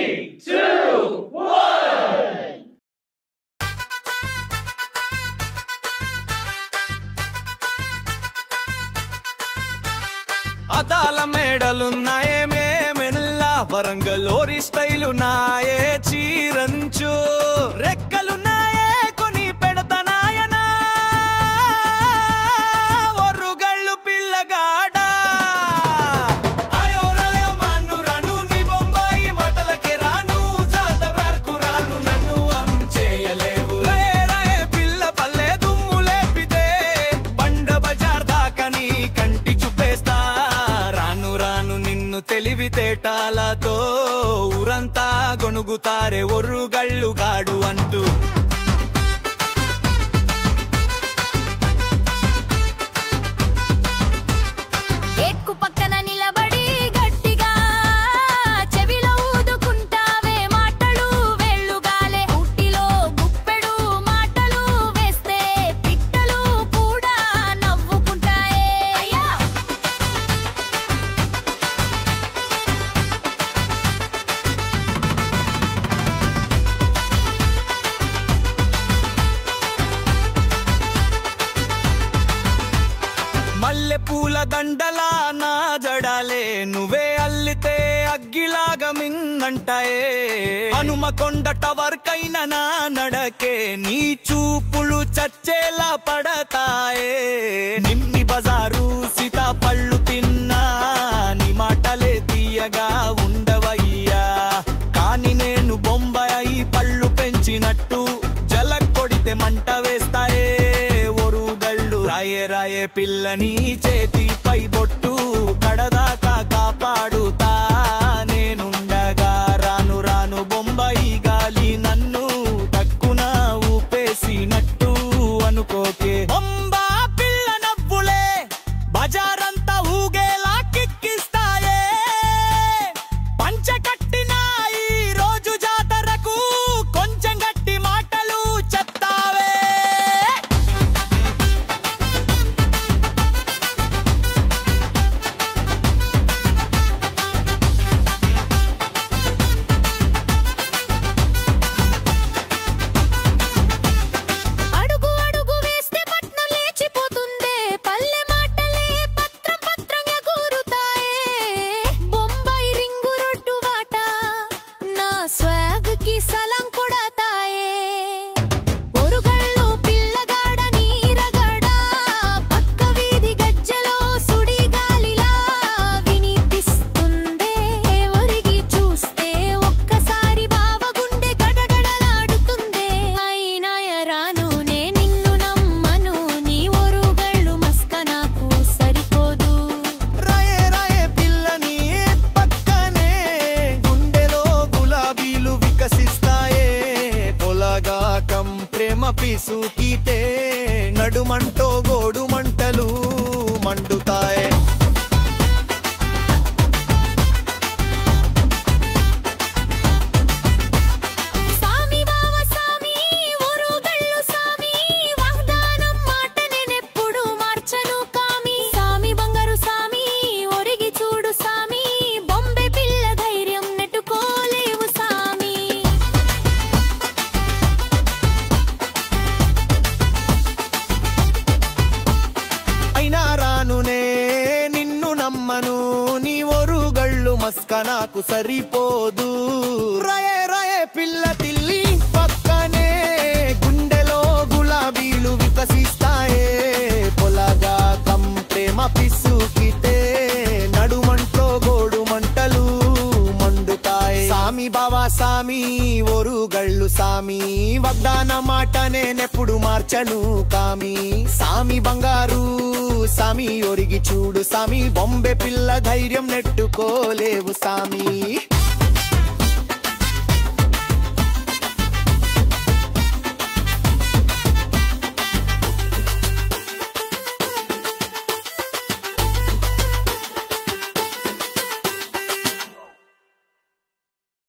3, 2, 1. అదాల మేడలున్నాయే మేమెల్లా వరంగలోరి స్టైలున్నాయే చీరంచు రెక్కలున్నాయే కొని పెడతనాయనా ఒర్రుగళ్ళు పిల్లగాడ అయో రయో మన్ను రాను నీ బొంబాయి మాటలకే రాను జాత వరకు రాను నన్ను అంచేయలేవు రే పిల్ల పల్లె దుమ్ము లేపితే బండ బజార్ దాకా నీ కంటి చూపేస్తా రాను రాను నిన్ను తెలివితేటాలతో ఊరంతా గొనుగుతారే ఒర్రుగళ్ళు గాడు అంటూ ఏట్కు పక్కన నిలబడి గట్టిగా చెవిలో ఊదుకుంటావే మాటలు వెళ్ళుగాలే ఊటిలో గుప్పెడు మాటలు వేస్తే పిట్టలు కూడా నవ్వుకుంటాయే అయ్యా మల్లె పూల దండలా నా జడాలే నువ్వే అల్లితే అగ్గిలాగా మింగంటాయే హనుమకొండ టవర్ కైన నా నడకే నీ చూపులు చచ్చేలా పడతాయే నిమ్మి బజారు సీతాపళ్ళు తిన్నా నీ మాటలే తీయగా ఉండవయ్యా కాని నేను బొంబాయి పళ్ళు పెంచినట్టు జల కొడితే మంట వేస్తాయే ఒరుగళ్ళు రాయే రాయే పిల్లని చేతిపై బొట్టు కడదాకా కాపాడుతా నేనుండగా రాను రాను బొంబాయి గాలి నన్ను తక్కున ఊపేసినట్టు అనుకోకే బొంబా పిల్ల నవ్వులే బజారంతా ఊగేలా కిక్కిస్తాయే పంచ కట్టిన ఈ రోజు జాతరకు కొంచెం గట్టి మాటలు చెప్తావే అడుగు అడుగు వేస్తే పట్నం లేచిపోతుందే పల్లె మాటలే పత్రం పత్రంగా కూరుతాయే బొంబాయి రింగు రొట్టు వాట నా స్వాగ్ కి సలాం కొడతాయే ఒరుగళ్ళు పిల్లగాడ నీరగడ పక్క వీధి గజ్జలో సుడి గాలిలా వినిపిస్తుందే ఒరిగి చూస్తే ఒక్కసారి బావ గుండె గడగడలాడుతుందే అయినా రాను నే నిన్ను నమ్మను నీ ఒరుగళ్ళు మస్క నాకు సరిపోదు రాయే రాయే పిల్లని పక్కనే గుండెలో గులాబీలు వికసిస్తాయే పొలగాకం ప్రేమ పిసుకితే నడుమంటో గోడు మంటలు మండుతాయే సామి బావ సామి ఒరుగళ్ళు సామి వాగ్దానం మాట నేనెప్పుడు మార్చను కామి సామి బంగారు సామి ఒరిగి చూడు సామి బొంబే పిల్ల ధైర్యం నెట్టుకోలేవు సామి అయినా రానునే నిన్ను నమ్మను నీ ఒరుగళ్ళు మస్క నాకు సరిపోదు రాయే రాయే పిల్ల తిల్లి పక్కనే గుండెలో గులాబీలు వికసిస్తాయే పొలగా కం ప్రేమ పిసుకితే నడుమంటో గోడు మంటలు మండుతాయి సామి బావా సామి ఒరుగళ్ళు సామి వాగ్దాన మాట నేనెప్పుడు మార్చను కామి సామి బంగారు సామి ఒరిగి చూడు సామి బొంబే పిల్ల ధైర్యం నెట్టుకోలేవు సామి